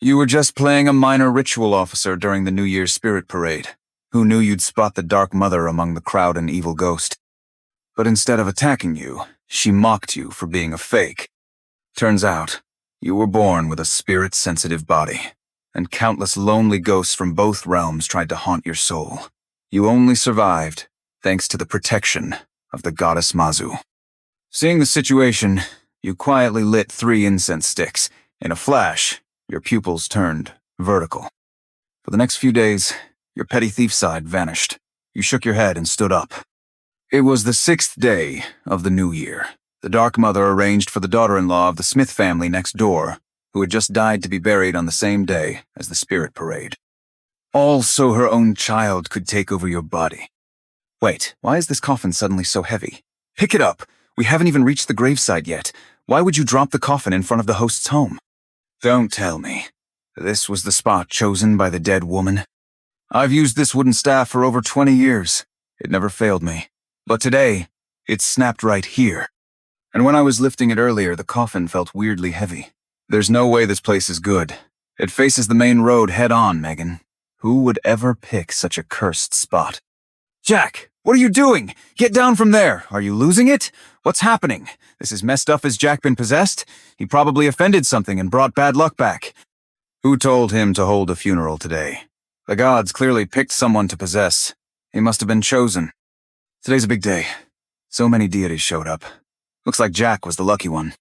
You were just playing a minor ritual officer during the New Year's Spirit Parade. Who knew you'd spot the Dark Mother among the crowd and evil ghost? But instead of attacking you, she mocked you for being a fake. Turns out, you were born with a spirit-sensitive body, and countless lonely ghosts from both realms tried to haunt your soul. You only survived thanks to the protection of the goddess Mazu. Seeing the situation, you quietly lit 3 incense sticks. In a flash, your pupils turned vertical. For the next few days, your petty thief side vanished. You shook your head and stood up. It was the 6th day of the new year. The Dark Mother arranged for the daughter-in-law of the Smith family next door, who had just died to be buried on the same day as the Spirit Parade. All so her own child could take over your body. Wait, why is this coffin suddenly so heavy? Pick it up! We haven't even reached the gravesite yet. Why would you drop the coffin in front of the host's home? Don't tell me. This was the spot chosen by the dead woman. I've used this wooden staff for over 20 years. It never failed me. But today, it snapped right here. And when I was lifting it earlier, the coffin felt weirdly heavy. There's no way this place is good. It faces the main road head-on, Megan. Who would ever pick such a cursed spot? Jack, what are you doing? Get down from there. Are you losing it? What's happening? This is messed up. Has Jack been possessed? He probably offended something and brought bad luck back. Who told him to hold a funeral today? The gods clearly picked someone to possess. He must have been chosen. Today's a big day. So many deities showed up. Looks like Jack was the lucky one.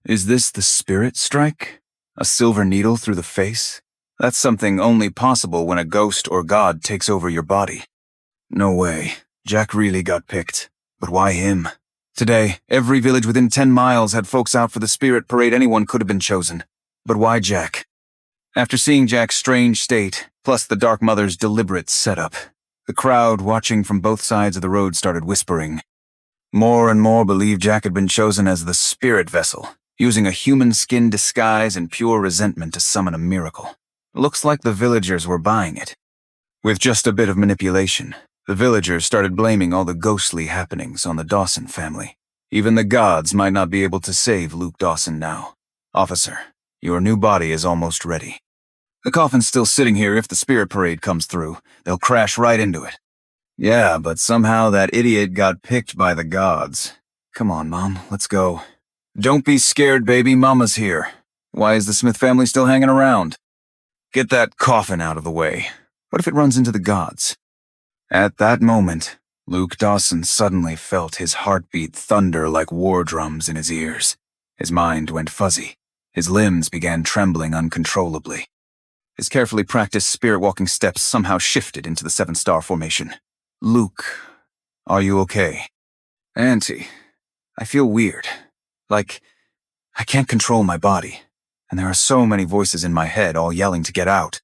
Is this the spirit strike? A silver needle through the face? That's something only possible when a ghost or god takes over your body. No way. Jack really got picked. But why him? Today, every village within 10 miles had folks out for the Spirit Parade. Anyone could have been chosen. But why Jack? After seeing Jack's strange state, plus the Dark Mother's deliberate setup, the crowd watching from both sides of the road started whispering. More and more believed Jack had been chosen as the spirit vessel, using a human skin disguise and pure resentment to summon a miracle. Looks like the villagers were buying it. With just a bit of manipulation, the villagers started blaming all the ghostly happenings on the Dawson family. Even the gods might not be able to save Luke Dawson now. Officer, your new body is almost ready. The coffin's still sitting here. If the Spirit Parade comes through, they'll crash right into it. Yeah, but somehow that idiot got picked by the gods. Come on, Mom, let's go. Don't be scared, baby. Mama's here. Why is the Smith family still hanging around? Get that coffin out of the way. What if it runs into the gods? At that moment, Luke Dawson suddenly felt his heartbeat thunder like war drums in his ears. His mind went fuzzy. His limbs began trembling uncontrollably. His carefully practiced spirit-walking steps somehow shifted into the 7-star formation. Luke, are you okay? Auntie, I feel weird. Like, I can't control my body. And there are so many voices in my head all yelling to get out.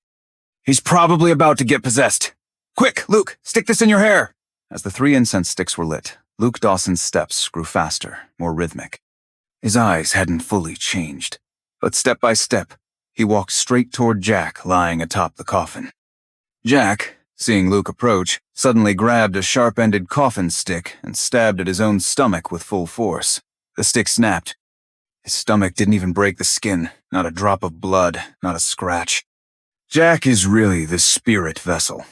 He's probably about to get possessed. Quick, Luke, stick this in your hair! As the 3 incense sticks were lit, Luke Dawson's steps grew faster, more rhythmic. His eyes hadn't fully changed, but step by step, he walked straight toward Jack lying atop the coffin. Jack, seeing Luke approach, suddenly grabbed a sharp-ended coffin stick and stabbed at his own stomach with full force. The stick snapped. His stomach didn't even break the skin, not a drop of blood, not a scratch. Jack is really the spirit vessel.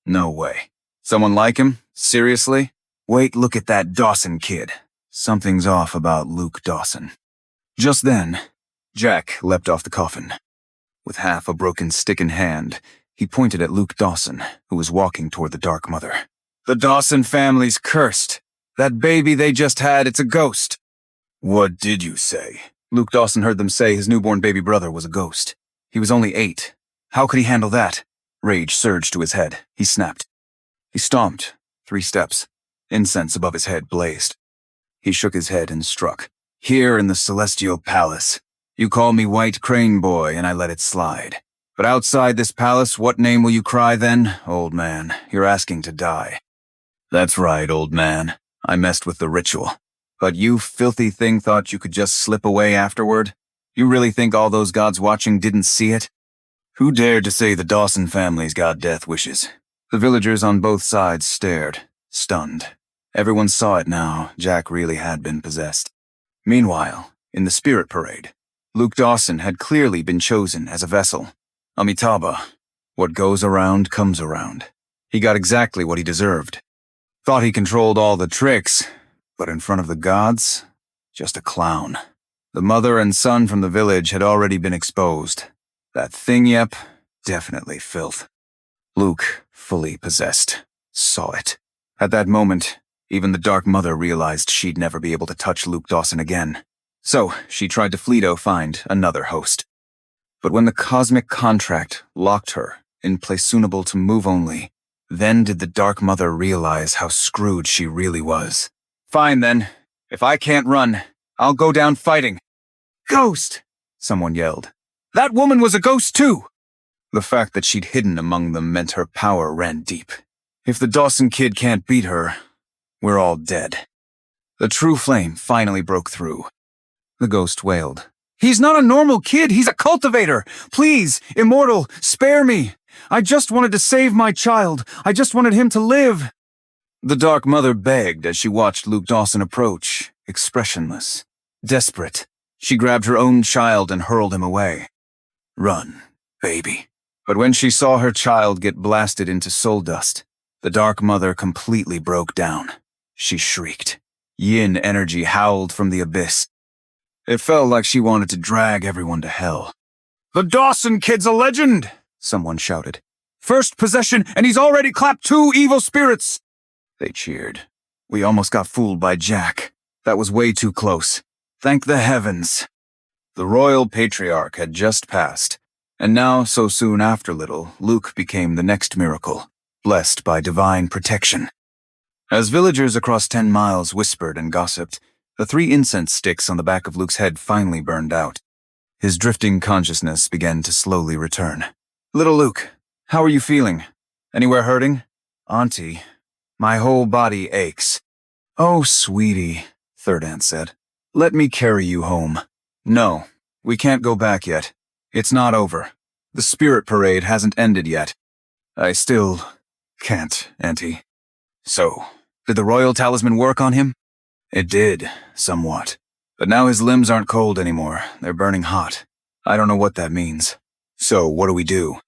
No way. Someone like him? Seriously? Wait, look at that Dawson kid. Something's off about Luke Dawson. Just then, Jack leapt off the coffin. With half a broken stick in hand, he pointed at Luke Dawson, who was walking toward the Dark Mother. The Dawson family's cursed. That baby they just had, it's a ghost. What did you say? Luke Dawson heard them say his newborn baby brother was a ghost. He was only 8. How could he handle that? Rage surged to his head. He snapped. He stomped 3 steps. Incense above his head blazed. He shook his head and struck. Here in the Celestial Palace. You call me White Crane Boy and I let it slide. But outside this palace, what name will you cry then? Old man, you're asking to die. That's right, old man. I messed with the ritual. But you filthy thing thought you could just slip away afterward? You really think all those gods watching didn't see it? Who dared to say the Dawson family's got death wishes? The villagers on both sides stared, stunned. Everyone saw it now. Jack really had been possessed. Meanwhile, in the Spirit Parade, Luke Dawson had clearly been chosen as a vessel. Amitabha. What goes around comes around. He got exactly what he deserved. Thought he controlled all the tricks, but in front of the gods, just a clown. The mother and son from the village had already been exposed. That thing, yep, definitely filth. Luke, fully possessed, saw it. At that moment, even the Dark Mother realized she'd never be able to touch Luke Dawson again. So, she tried to fleeto find another host. But when the cosmic contract locked her, implaceable to move only, then did the Dark Mother realize how screwed she really was. Fine then. If I can't run, I'll go down fighting. Ghost! Someone yelled. That woman was a ghost too! The fact that she'd hidden among them meant her power ran deep. If the Dawson kid can't beat her, we're all dead. The true flame finally broke through. The ghost wailed. He's not a normal kid, he's a cultivator! Please, Immortal, spare me! I just wanted to save my child. I just wanted him to live. The Dark Mother begged as she watched Luke Dawson approach, expressionless, desperate. She grabbed her own child and hurled him away. Run, baby. But when she saw her child get blasted into soul dust, the Dark Mother completely broke down. She shrieked. Yin energy howled from the abyss. It felt like she wanted to drag everyone to hell. The Dawson kid's a legend! Someone shouted. First possession, and he's already clapped 2 evil spirits! They cheered. We almost got fooled by Jack. That was way too close. Thank the heavens. The royal patriarch had just passed, and now, so soon after little, Luke became the next miracle, blessed by divine protection. As villagers across 10 miles whispered and gossiped, the 3 incense sticks on the back of Luke's head finally burned out. His drifting consciousness began to slowly return. Little Luke, how are you feeling? Anywhere hurting? Auntie, my whole body aches. Oh, sweetie, Third Aunt said. Let me carry you home. No, we can't go back yet. It's not over. The spirit parade hasn't ended yet. I still can't, Auntie. So, did the royal talisman work on him? It did, somewhat. But now his limbs aren't cold anymore. They're burning hot. I don't know what that means. So, what do we do?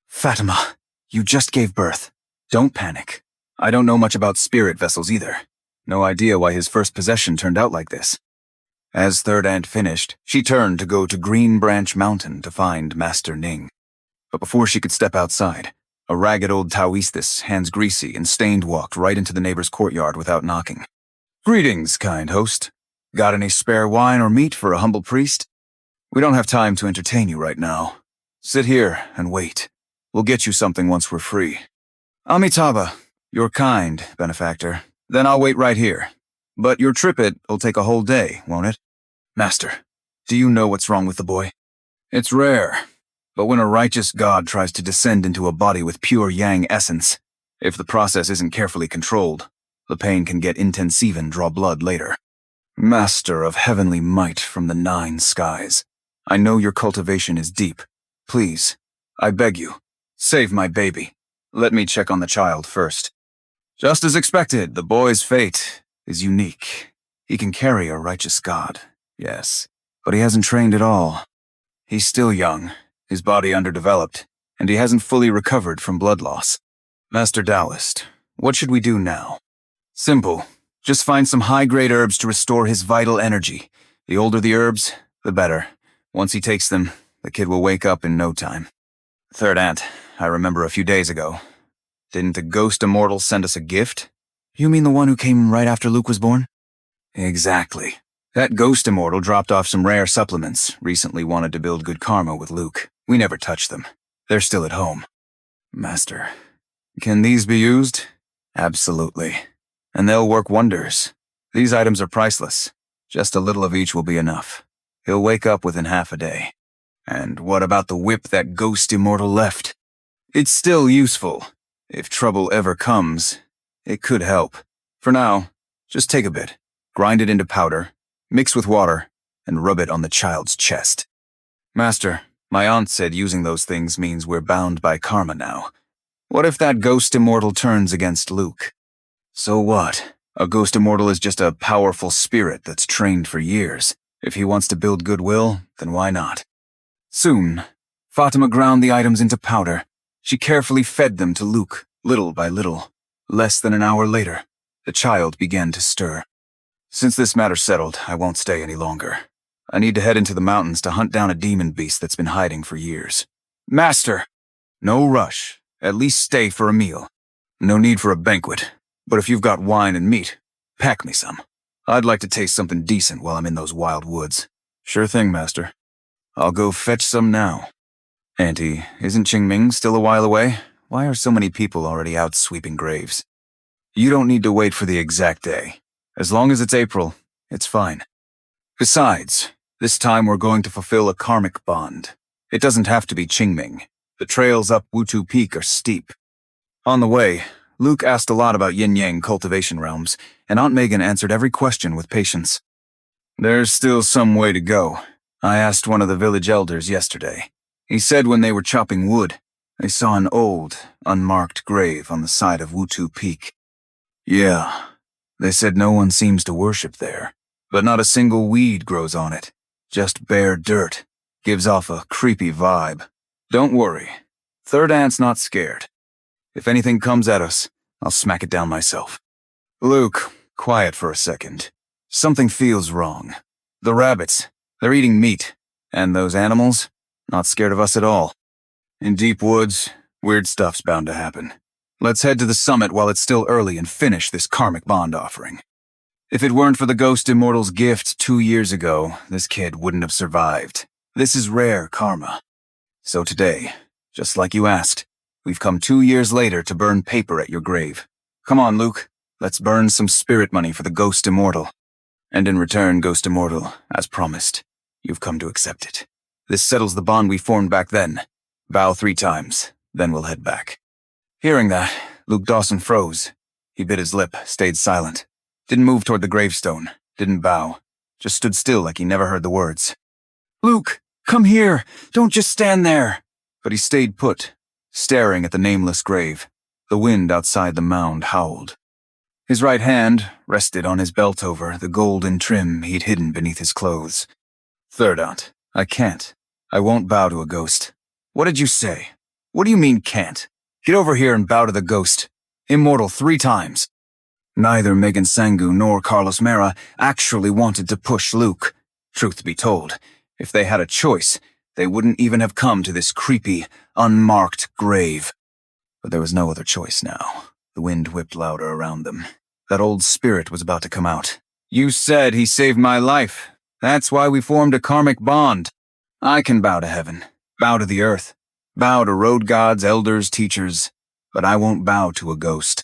Fatima, you just gave birth. Don't panic. I don't know much about spirit vessels either. No idea why his first possession turned out like this. As Third Aunt finished, she turned to go to Green Branch Mountain to find Master Ning. But before she could step outside, a ragged old Taoistas, hands greasy and stained, walked right into the neighbor's courtyard without knocking. Greetings, kind host. Got any spare wine or meat for a humble priest? We don't have time to entertain you right now. Sit here and wait. We'll get you something once we're free. Amitabha, you're kind, benefactor. Then I'll wait right here. But your tripit will take a whole day, won't it? Master, do you know what's wrong with the boy? It's rare, but when a righteous god tries to descend into a body with pure yang essence, if the process isn't carefully controlled, the pain can get intensive and draw blood later. Master of heavenly might from the 9 skies, I know your cultivation is deep. Please, I beg you, save my baby. Let me check on the child first. Just as expected, the boy's fate is unique. He can carry a righteous god, yes, but he hasn't trained at all. He's still young, his body underdeveloped, and he hasn't fully recovered from blood loss. Master Taoist, what should we do now? Simple. Just find some high-grade herbs to restore his vital energy. The older the herbs, the better. Once he takes them, the kid will wake up in no time. Third Aunt, I remember a few days ago. Didn't the ghost immortal send us a gift? You mean the one who came right after Luke was born? Exactly. That ghost immortal dropped off some rare supplements, recently wanted to build good karma with Luke. We never touched them. They're still at home. Master, can these be used? Absolutely. And they'll work wonders. These items are priceless. Just a little of each will be enough. He'll wake up within half a day. And what about the whip that ghost immortal left? It's still useful. If trouble ever comes, it could help. For now, just take a bit, grind it into powder, mix with water, and rub it on the child's chest. Master, my aunt said using those things means we're bound by karma now. What if that ghost immortal turns against Luke? So what? A ghost immortal is just a powerful spirit that's trained for years. If he wants to build goodwill, then why not? Soon, Fatima ground the items into powder. She carefully fed them to Luke, little by little. Less than an hour later, the child began to stir. Since this matter's settled, I won't stay any longer. I need to head into the mountains to hunt down a demon beast that's been hiding for years. Master! No rush. At least stay for a meal. No need for a banquet, but if you've got wine and meat, pack me some. I'd like to taste something decent while I'm in those wild woods. Sure thing, Master. I'll go fetch some now. Auntie, isn't Qingming still a while away? Why are so many people already out sweeping graves? You don't need to wait for the exact day. As long as it's April, it's fine. Besides, this time we're going to fulfill a karmic bond. It doesn't have to be Qingming. The trails up Wutu Peak are steep. On the way, Luke asked a lot about yin-yang cultivation realms, and Aunt Megan answered every question with patience. There's still some way to go. I asked one of the village elders yesterday. He said when they were chopping wood, they saw an old, unmarked grave on the side of Wutu Peak. Yeah, they said no one seems to worship there, but not a single weed grows on it. Just bare dirt. Gives off a creepy vibe. Don't worry. Third Aunt's not scared. If anything comes at us, I'll smack it down myself. Luke, quiet for a second. Something feels wrong. The rabbits, they're eating meat. And those animals, not scared of us at all. In deep woods, weird stuff's bound to happen. Let's head to the summit while it's still early and finish this karmic bond offering. If it weren't for the Ghost Immortal's gift 2 years ago, this kid wouldn't have survived. This is rare karma. So today, just like you asked, we've come 2 years later to burn paper at your grave. Come on, Luke. Let's burn some spirit money for the Ghost Immortal. And in return, Ghost Immortal, as promised, you've come to accept it. This settles the bond we formed back then. Bow 3 times, then we'll head back. Hearing that, Luke Dawson froze. He bit his lip, stayed silent. Didn't move toward the gravestone, didn't bow. Just stood still like he never heard the words. Luke, come here! Don't just stand there! But he stayed put, staring at the nameless grave. The wind outside the mound howled. His right hand rested on his belt over the golden trim he'd hidden beneath his clothes. Third Aunt, I can't. I won't bow to a ghost. What did you say? What do you mean can't? Get over here and bow to the ghost. Immortal 3 times. Neither Megan Sangu nor Carlos Mera actually wanted to push Luke. Truth be told, if they had a choice, they wouldn't even have come to this creepy, unmarked grave. But there was no other choice now. The wind whipped louder around them. That old spirit was about to come out. You said he saved my life. That's why we formed a karmic bond. I can bow to heaven, bow to the earth, bow to road gods, elders, teachers, but I won't bow to a ghost.